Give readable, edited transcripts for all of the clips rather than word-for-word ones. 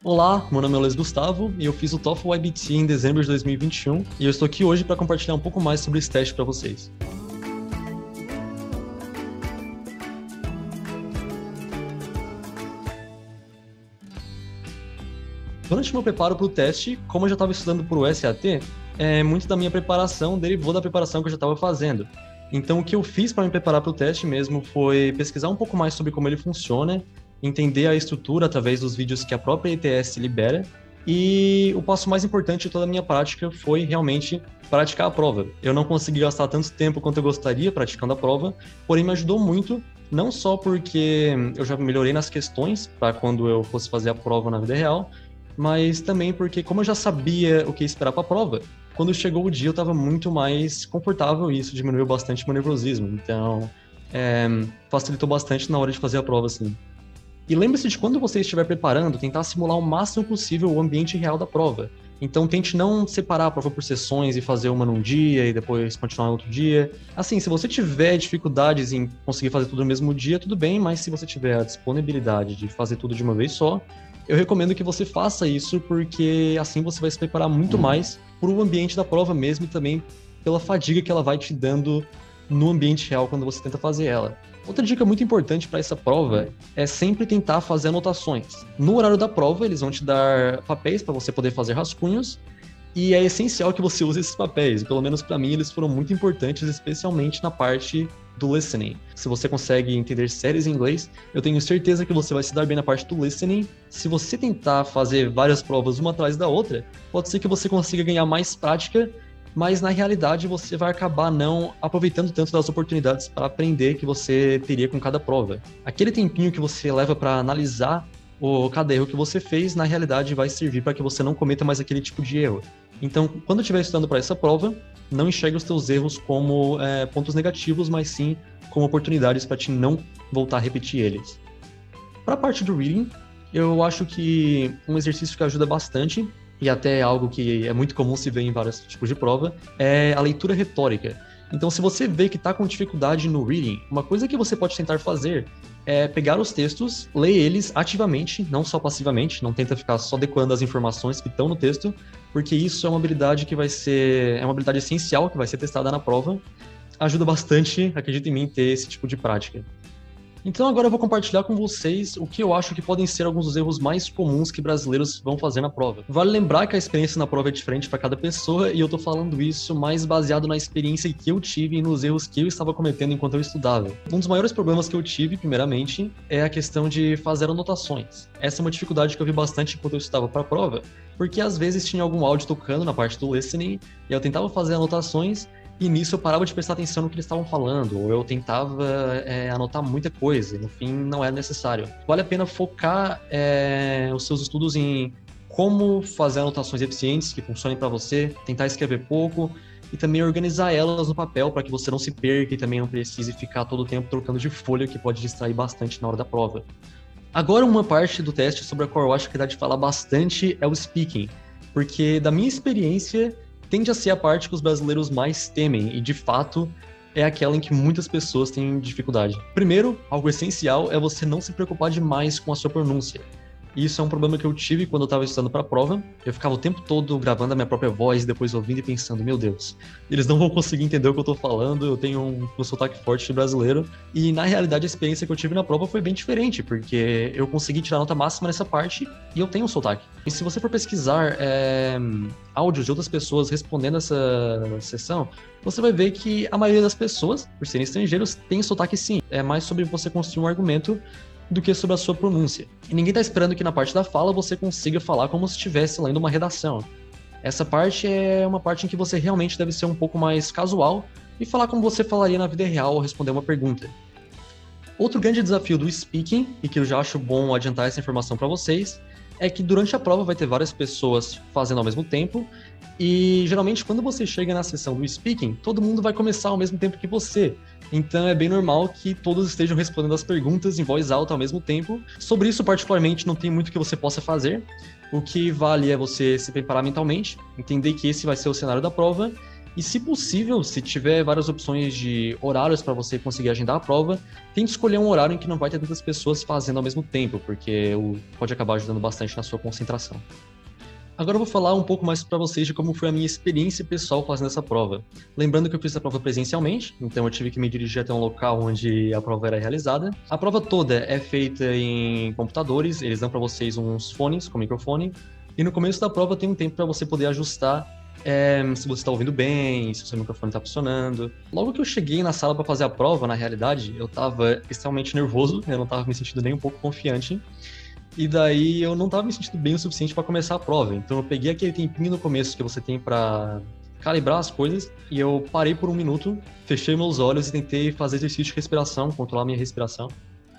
Olá, meu nome é Luiz Gustavo e eu fiz o TOEFL IBT em dezembro de 2021 e eu estou aqui hoje para compartilhar um pouco mais sobre esse teste para vocês. Durante o meu preparo para o teste, como eu já estava estudando para o SAT, muito da minha preparação derivou da preparação que eu já estava fazendo. Então, o que eu fiz para me preparar para o teste mesmo foi pesquisar um pouco mais sobre como ele funciona, entender a estrutura através dos vídeos que a própria ETS libera, e o passo mais importante de toda a minha prática foi realmente praticar a prova. Eu não consegui gastar tanto tempo quanto eu gostaria praticando a prova, porém me ajudou muito, não só porque eu já melhorei nas questões para quando eu fosse fazer a prova na vida real, mas também porque, como eu já sabia o que esperar para a prova, quando chegou o dia eu estava muito mais confortável e isso diminuiu bastante o meu nervosismo. Então, facilitou bastante na hora de fazer a prova, assim. E lembre-se de quando você estiver preparando, tentar simular o máximo possível o ambiente real da prova. Então, tente não separar a prova por sessões e fazer uma num dia e depois continuar no outro dia. Assim, se você tiver dificuldades em conseguir fazer tudo no mesmo dia, tudo bem, mas se você tiver a disponibilidade de fazer tudo de uma vez só, eu recomendo que você faça isso, porque assim você vai se preparar muito mais para o ambiente da prova mesmo e também pela fadiga que ela vai te dando no ambiente real quando você tenta fazer ela. Outra dica muito importante para essa prova é sempre tentar fazer anotações. No horário da prova, eles vão te dar papéis para você poder fazer rascunhos, e é essencial que você use esses papéis. Pelo menos para mim, eles foram muito importantes, especialmente na parte do listening. Se você consegue entender séries em inglês, eu tenho certeza que você vai se dar bem na parte do listening. Se você tentar fazer várias provas uma atrás da outra, pode ser que você consiga ganhar mais prática, mas na realidade você vai acabar não aproveitando tanto das oportunidades para aprender que você teria com cada prova. Aquele tempinho que você leva para analisar cada erro que você fez, na realidade vai servir para que você não cometa mais aquele tipo de erro. Então, quando estiver estudando para essa prova, não enxergue os teus erros como pontos negativos, mas sim como oportunidades para te não voltar a repetir eles. Para a parte do reading, eu acho que um exercício que ajuda bastante, e até algo que é muito comum se ver em vários tipos de prova, é a leitura retórica. Então, se você vê que está com dificuldade no reading, uma coisa que você pode tentar fazer é pegar os textos, ler eles ativamente, não só passivamente, não tenta ficar só decorando as informações que estão no texto, porque isso é uma habilidade uma habilidade essencial que vai ser testada na prova. Ajuda bastante, acredita em mim, ter esse tipo de prática. Então agora eu vou compartilhar com vocês o que eu acho que podem ser alguns dos erros mais comuns que brasileiros vão fazer na prova. Vale lembrar que a experiência na prova é diferente para cada pessoa e eu tô falando isso mais baseado na experiência que eu tive e nos erros que eu estava cometendo enquanto eu estudava. Um dos maiores problemas que eu tive, primeiramente, é a questão de fazer anotações. Essa é uma dificuldade que eu vi bastante enquanto eu estudava para a prova, porque às vezes tinha algum áudio tocando na parte do listening e eu tentava fazer anotações. E nisso eu parava de prestar atenção no que eles estavam falando, ou eu tentava anotar muita coisa, e no fim não era necessário. Vale a pena focar os seus estudos em como fazer anotações eficientes que funcionem para você, tentar escrever pouco e também organizar elas no papel para que você não se perca e também não precise ficar todo o tempo trocando de folha, que pode distrair bastante na hora da prova. Agora, uma parte do teste sobre a qual eu acho que dá de falar bastante é o speaking, porque da minha experiência tende a ser a parte que os brasileiros mais temem e, de fato, é aquela em que muitas pessoas têm dificuldade. Primeiro, algo essencial é você não se preocupar demais com a sua pronúncia. Isso é um problema que eu tive quando eu estava estudando para a prova. Eu ficava o tempo todo gravando a minha própria voz, depois ouvindo e pensando, meu Deus, eles não vão conseguir entender o que eu estou falando, eu tenho um sotaque forte brasileiro. E, na realidade, a experiência que eu tive na prova foi bem diferente, porque eu consegui tirar nota máxima nessa parte e eu tenho um sotaque. E se você for pesquisar áudios de outras pessoas respondendo essa sessão, você vai ver que a maioria das pessoas, por serem estrangeiros, tem sotaque sim. É mais sobre você construir um argumento do que sobre a sua pronúncia. E ninguém está esperando que na parte da fala você consiga falar como se estivesse lendo uma redação. Essa parte é uma parte em que você realmente deve ser um pouco mais casual e falar como você falaria na vida real ao responder uma pergunta. Outro grande desafio do speaking, e que eu já acho bom adiantar essa informação para vocês, é que durante a prova vai ter várias pessoas fazendo ao mesmo tempo e geralmente quando você chega na sessão do speaking, todo mundo vai começar ao mesmo tempo que você. Então é bem normal que todos estejam respondendo as perguntas em voz alta ao mesmo tempo. Sobre isso, particularmente, não tem muito que você possa fazer. O que vale é você se preparar mentalmente, entender que esse vai ser o cenário da prova E se possível, se tiver várias opções de horários para você conseguir agendar a prova, tente escolher um horário em que não vai ter tantas pessoas fazendo ao mesmo tempo, porque pode acabar ajudando bastante na sua concentração. Agora eu vou falar um pouco mais para vocês de como foi a minha experiência pessoal fazendo essa prova. Lembrando que eu fiz a prova presencialmente, então eu tive que me dirigir até um local onde a prova era realizada. A prova toda é feita em computadores, eles dão para vocês uns fones com microfone, e no começo da prova tem um tempo para você poder ajustar se você está ouvindo bem, se o seu microfone está funcionando. Logo que eu cheguei na sala para fazer a prova, na realidade, eu estava extremamente nervoso, eu não estava me sentindo nem um pouco confiante. E daí eu não tava me sentindo bem o suficiente para começar a prova. Então eu peguei aquele tempinho no começo que você tem para calibrar as coisas e eu parei por um minuto, fechei meus olhos e tentei fazer exercício de respiração, controlar minha respiração,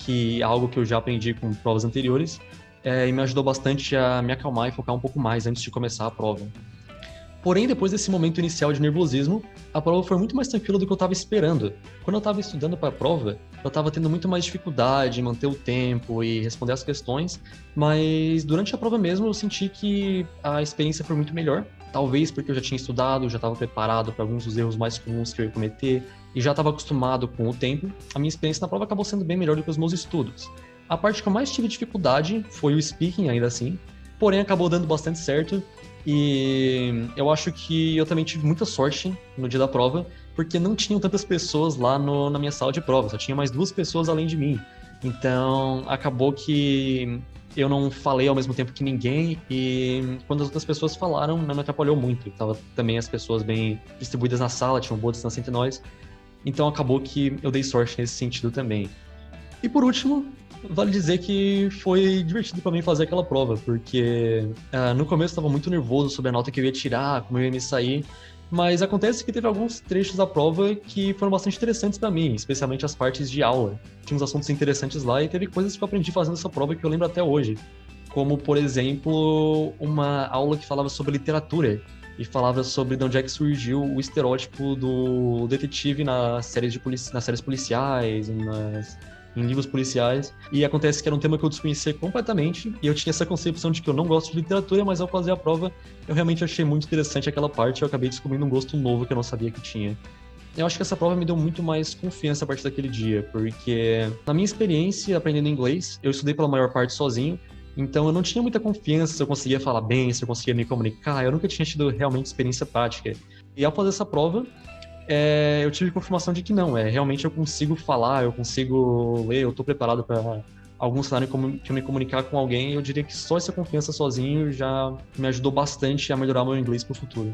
que é algo que eu já aprendi com provas anteriores, e me ajudou bastante a me acalmar e focar um pouco mais antes de começar a prova. Porém, depois desse momento inicial de nervosismo, a prova foi muito mais tranquila do que eu estava esperando. Quando eu estava estudando para a prova, eu estava tendo muito mais dificuldade em manter o tempo e responder as questões, mas durante a prova mesmo eu senti que a experiência foi muito melhor. Talvez porque eu já tinha estudado, já estava preparado para alguns dos erros mais comuns que eu ia cometer e já estava acostumado com o tempo. A minha experiência na prova acabou sendo bem melhor do que os meus estudos. A parte que eu mais tive dificuldade foi o speaking, ainda assim, porém acabou dando bastante certo. E eu acho que eu também tive muita sorte no dia da prova, porque não tinham tantas pessoas lá na minha sala de prova, só tinha mais 2 pessoas além de mim. Então, acabou que eu não falei ao mesmo tempo que ninguém, e quando as outras pessoas falaram, não me atrapalhou muito. Tava também as pessoas bem distribuídas na sala, tinha uma boa distância entre nós. Então, acabou que eu dei sorte nesse sentido também. E por último, vale dizer que foi divertido para mim fazer aquela prova, porque no começo eu estava muito nervoso sobre a nota que eu ia tirar, como eu ia me sair, mas acontece que teve alguns trechos da prova que foram bastante interessantes para mim, especialmente as partes de aula. Tinha uns assuntos interessantes lá e teve coisas que eu aprendi fazendo essa prova que eu lembro até hoje, como, por exemplo, uma aula que falava sobre literatura e falava sobre de onde é que surgiu o estereótipo do detetive nas séries policiais, em livros policiais, e acontece que era um tema que eu desconhecia completamente, e eu tinha essa concepção de que eu não gosto de literatura, mas ao fazer a prova, eu realmente achei muito interessante aquela parte, e eu acabei descobrindo um gosto novo que eu não sabia que tinha. Eu acho que essa prova me deu muito mais confiança a partir daquele dia, porque na minha experiência aprendendo inglês, eu estudei pela maior parte sozinho, então eu não tinha muita confiança se eu conseguia falar bem, se eu conseguia me comunicar, eu nunca tinha tido realmente experiência prática. E ao fazer essa prova, eu tive confirmação de que não, realmente eu consigo falar, eu consigo ler, eu tô preparado para algum cenário que eu me comunicar com alguém, e eu diria que só essa confiança sozinho já me ajudou bastante a melhorar meu inglês pro futuro.